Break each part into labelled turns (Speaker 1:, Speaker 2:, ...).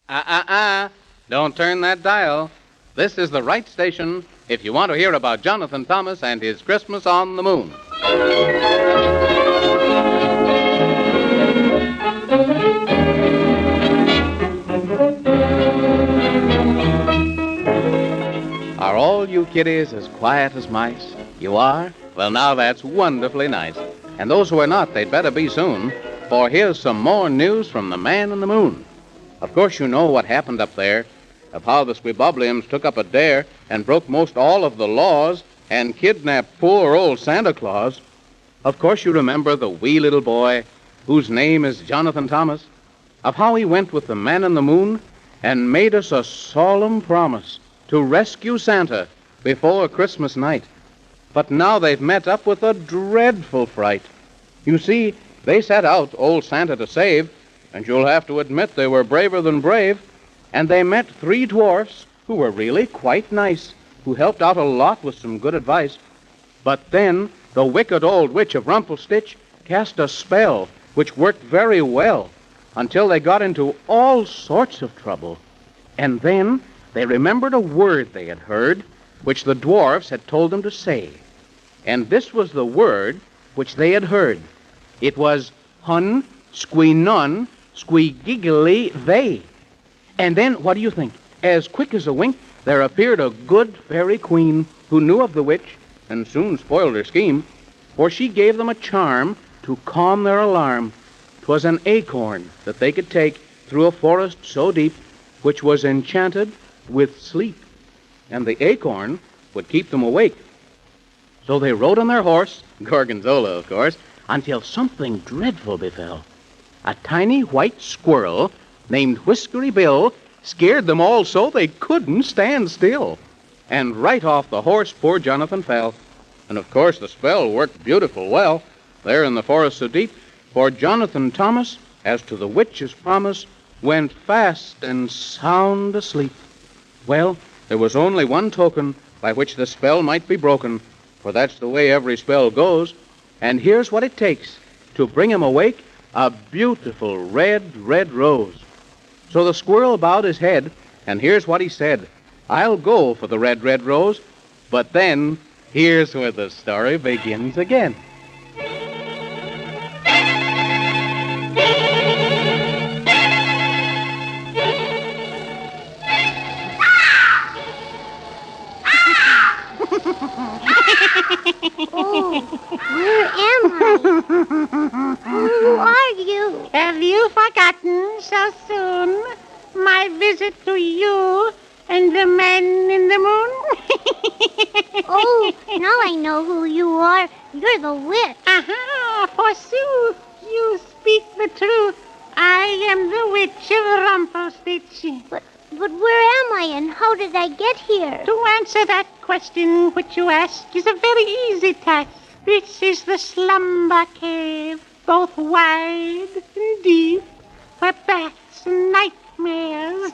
Speaker 1: Don't turn that dial. This is the right station if you want to hear about Jonathan Thomas and his Christmas on the Moon. Are all you kiddies as quiet as mice? You are? Well, now that's wonderfully nice. And those who are not, they'd better be soon, for here's some more news from the man in the moon. Of course, you know what happened up there, of how the Squibobbliums took up a dare and broke most all of the laws and kidnapped poor old Santa Claus. Of course, you remember the wee little boy whose name is Jonathan Thomas, of how he went with the man in the moon and made us a solemn promise to rescue Santa before Christmas night. But now they've met up with a dreadful fright. You see, they set out old Santa to save, and you'll have to admit they were braver than brave, and they met 3 dwarfs who were really quite nice, who helped out a lot with some good advice. But then the wicked old witch of Rumpelstitch cast a spell which worked very well until they got into all sorts of trouble. And then they remembered a word they had heard, which the dwarfs had told them to say. And this was the word which they had heard. It was hun, squee nun, squee giggly they. And then, what do you think? As quick as a wink, there appeared a good fairy queen who knew of the witch and soon spoiled her scheme, for she gave them a charm to calm their alarm. 'Twas an acorn that they could take through a forest so deep, which was enchanted with sleep, and the acorn would keep them awake. So they rode on their horse, Gorgonzola, of course, until something dreadful befell. A tiny white squirrel named Whiskery Bill scared them all so they couldn't stand still. And right off the horse poor Jonathan fell. And of course the spell worked beautiful well there in the forest so deep, for Jonathan Thomas, as to the witch's promise, went fast and sound asleep. Well, there was only one token by which the spell might be broken, for that's the way every spell goes, and here's what it takes to bring him awake: a beautiful red, red rose. So the squirrel bowed his head, and here's what he said: I'll go for the red, red rose. But then, here's where the story begins again.
Speaker 2: Oh, where am I? Who are you?
Speaker 3: Have you forgotten so soon my visit to you and the man in the moon?
Speaker 2: Oh, now I know who you are. You're the witch.
Speaker 3: Aha, forsooth, you speak the truth. I am the witch of Rumpelstitch.
Speaker 2: But where am I and how did I get here?
Speaker 3: To answer that question which you ask is a very easy task. This is the slumber cave, both wide and deep, where bats and nightmares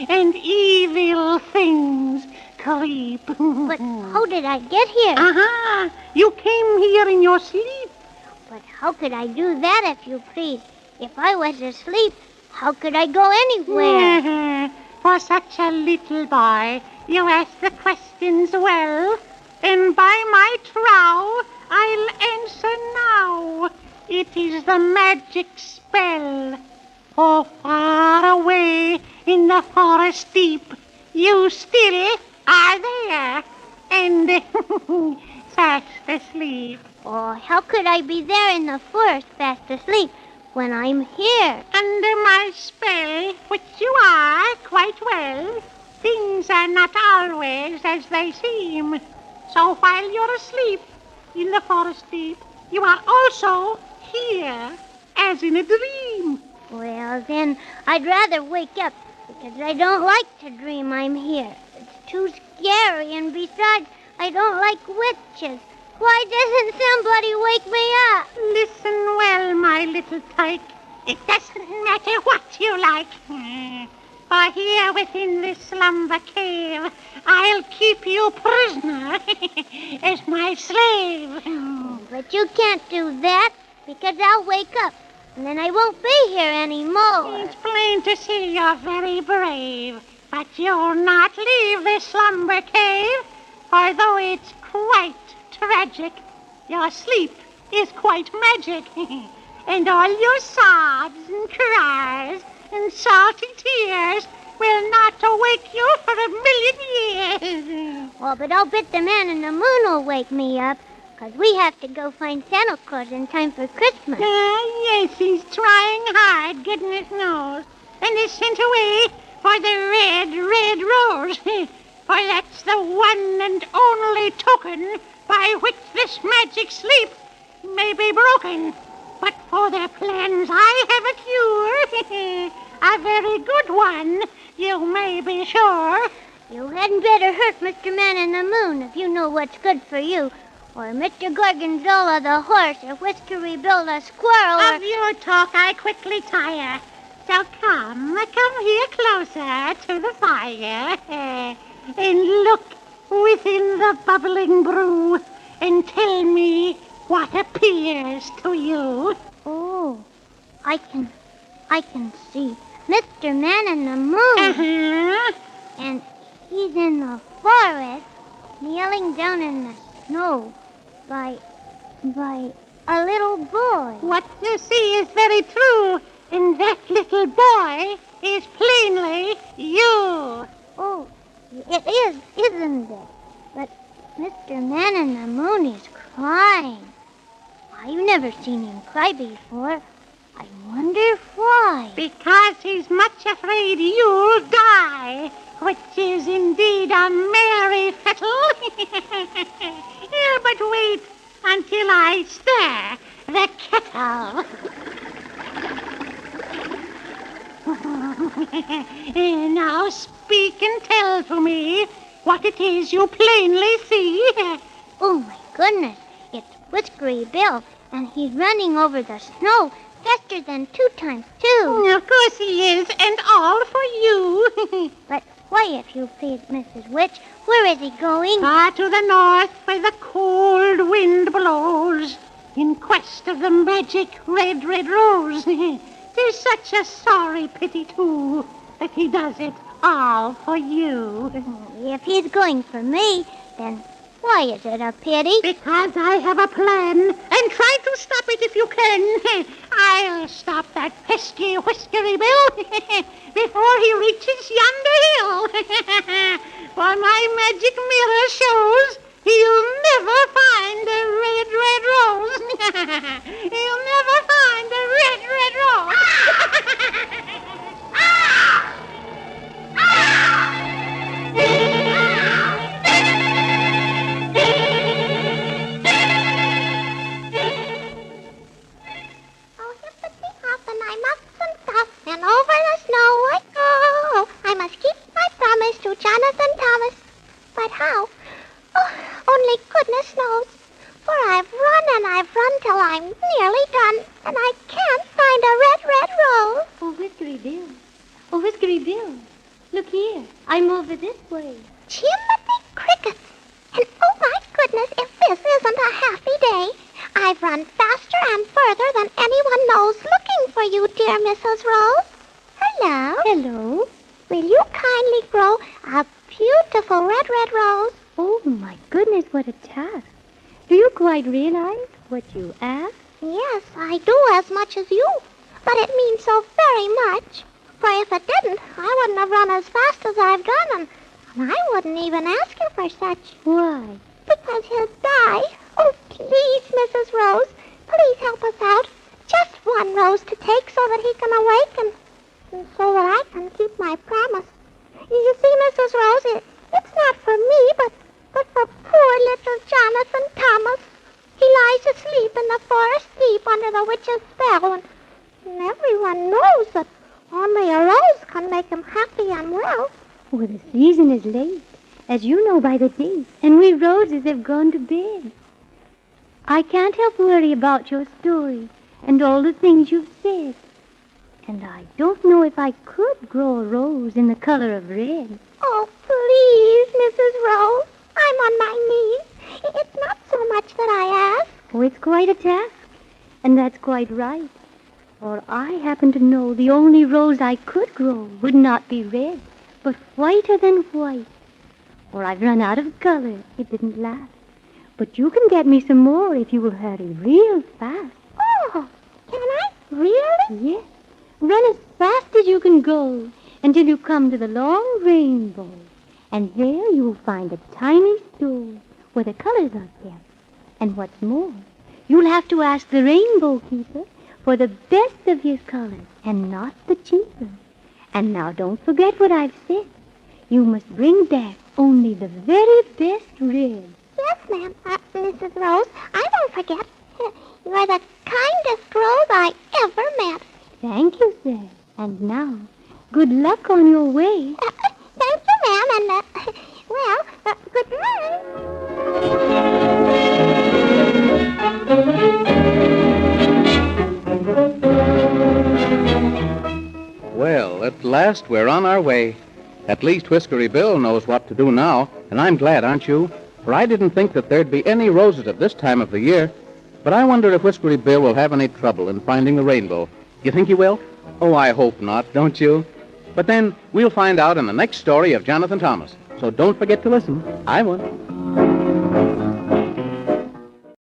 Speaker 3: and evil things creep.
Speaker 2: But how did I get here?
Speaker 3: Aha! You came here in your sleep.
Speaker 2: But how could I do that, if you please? If I was asleep, how could I go anywhere?
Speaker 3: For such a little boy, you ask the questions well, and by my trow, I'll answer now. It is the magic spell. Oh, far away in the forest deep, you still are there, and fast asleep.
Speaker 2: Oh, how could I be there in the forest fast asleep when I'm here?
Speaker 3: Under my spell, which you are quite well, things are not always as they seem. So while you're asleep in the forest deep, you are also here, as in a dream.
Speaker 2: Well, then, I'd rather wake up, because I don't like to dream I'm here. It's too scary, and besides, I don't like witches. Why doesn't somebody wake me up?
Speaker 3: Listen well, my little tyke. It doesn't matter what you like. For here within this slumber cave, I'll keep you prisoner as my slave.
Speaker 2: But you can't do that, because I'll wake up. and then I won't be here anymore.
Speaker 3: It's plain to see you're very brave, but you'll not leave this slumber cave, although it's quite tragic. Your sleep is quite magic, and all your sobs and cries and salty tears will not awake you for 1,000,000 years.
Speaker 2: Well, but I'll bet the man in the moon will wake me up, 'cause we have to go find Santa Claus in time for Christmas.
Speaker 3: Yes, he's trying hard, goodness knows, and is sent away for the red, red rose. For that's the one and only token by which this magic sleep may be broken. But for their plans I have a cure, a very good one, you may be sure.
Speaker 2: You hadn't better hurt Mr. Man in the Moon if you know what's good for you, or Mr. Gorgonzola the horse, or Whiskery Bill the squirrel, or...
Speaker 3: Of your talk I quickly tire. So come here closer to the fire, and look within the bubbling brew, and tell me what appears to you.
Speaker 2: Oh, I can see Mr. Man in the Moon.
Speaker 3: Uh-huh.
Speaker 2: And he's in the forest, kneeling down in the snow by a little boy.
Speaker 3: What you see is very true, and that little boy is plainly you.
Speaker 2: Oh, it is, isn't it? But Mr. Man in the Moon is crying. I've never seen him cry before. I wonder why.
Speaker 3: Because he's much afraid you'll die, which is indeed a merry fettle. Yeah, but wait until I stir the kettle. Now speak and tell to me what it is you plainly see.
Speaker 2: Oh, my goodness. It's Whiskery Bill, and he's running over the snow faster than 2 times 2.
Speaker 3: Of course he is, and all for you.
Speaker 2: But why, if you please, Mrs. Witch, where is he going?
Speaker 3: Far to the north where the cold wind blows, in quest of the magic red, red rose. 'Tis such a sorry pity, too, that he does it all for you.
Speaker 2: If he's going for me, then why is it a pity?
Speaker 3: Because I have a plan, and try to stop it if you can. I'll stop that pesky Whiskery Bill before he reaches yonder hill. For my magic mirror shows he'll never find a red, red rose. He'll never find a red, red rose.
Speaker 2: And over the snow I go. I must keep my promise to Jonathan Thomas. But how? Oh, only goodness knows. For I've run and I've run till I'm nearly done, and I can't find a red, red rose.
Speaker 4: Oh, Whiskery Bill. Oh, Whiskery Bill. Look here. I'm over this way.
Speaker 2: Timothy Crickets. And oh my goodness, if this isn't a happy day. I've run faster and further than anyone knows looking for you, dear Mrs. Rose. Hello.
Speaker 4: Hello.
Speaker 2: Will you kindly grow a beautiful red, red rose?
Speaker 4: Oh, my goodness, what a task. Do you quite realize what you asked?
Speaker 2: Yes, I do as much as you. But it means so very much. For if it didn't, I wouldn't have run as fast as I've done, and I wouldn't even ask you for such.
Speaker 4: Why?
Speaker 2: Because he'll die. Oh, please, Mrs. Rose, please help us out. Just one rose to take so that he can awaken, and so that I can keep my promise. You see, Mrs. Rose, it's not for me, but for poor little Jonathan Thomas. He lies asleep in the forest deep under the witch's spell, and everyone knows that only a rose can make him happy and well.
Speaker 4: Well, the season is late, as you know by the date, and we roses have gone to bed. I can't help worry about your story and all the things you've said. And I don't know if I could grow a rose in the color of red.
Speaker 2: Oh, please, Mrs. Rose, I'm on my knees. It's not so much that I ask.
Speaker 4: Oh, it's quite a task, and that's quite right. For I happen to know the only rose I could grow would not be red, but whiter than white. For I've run out of color. It didn't last. But you can get me some more if you will hurry real fast.
Speaker 2: Oh, can I? Really?
Speaker 4: Yes. Run as fast as you can go until you come to the long rainbow. And there you will find a tiny store where the colors are kept. And what's more, you'll have to ask the rainbow keeper for the best of his colors and not the cheaper. And now don't forget what I've said. You must bring back only the very best red.
Speaker 2: Yes, ma'am. Mrs. Rose, I won't forget. You are the kindest rose I ever met.
Speaker 4: Thank you, sir. And now, good luck on your way.
Speaker 2: Thank you, ma'am, and, good night.
Speaker 1: Well, at last we're on our way. At least Whiskery Bill knows what to do now, and I'm glad, aren't you? For I didn't think that there'd be any roses at this time of the year. But I wonder if Whiskery Bill will have any trouble in finding the rainbow. You think he will? Oh, I hope not, don't you? But then we'll find out in the next story of Jonathan Thomas. So don't forget to listen. I won't.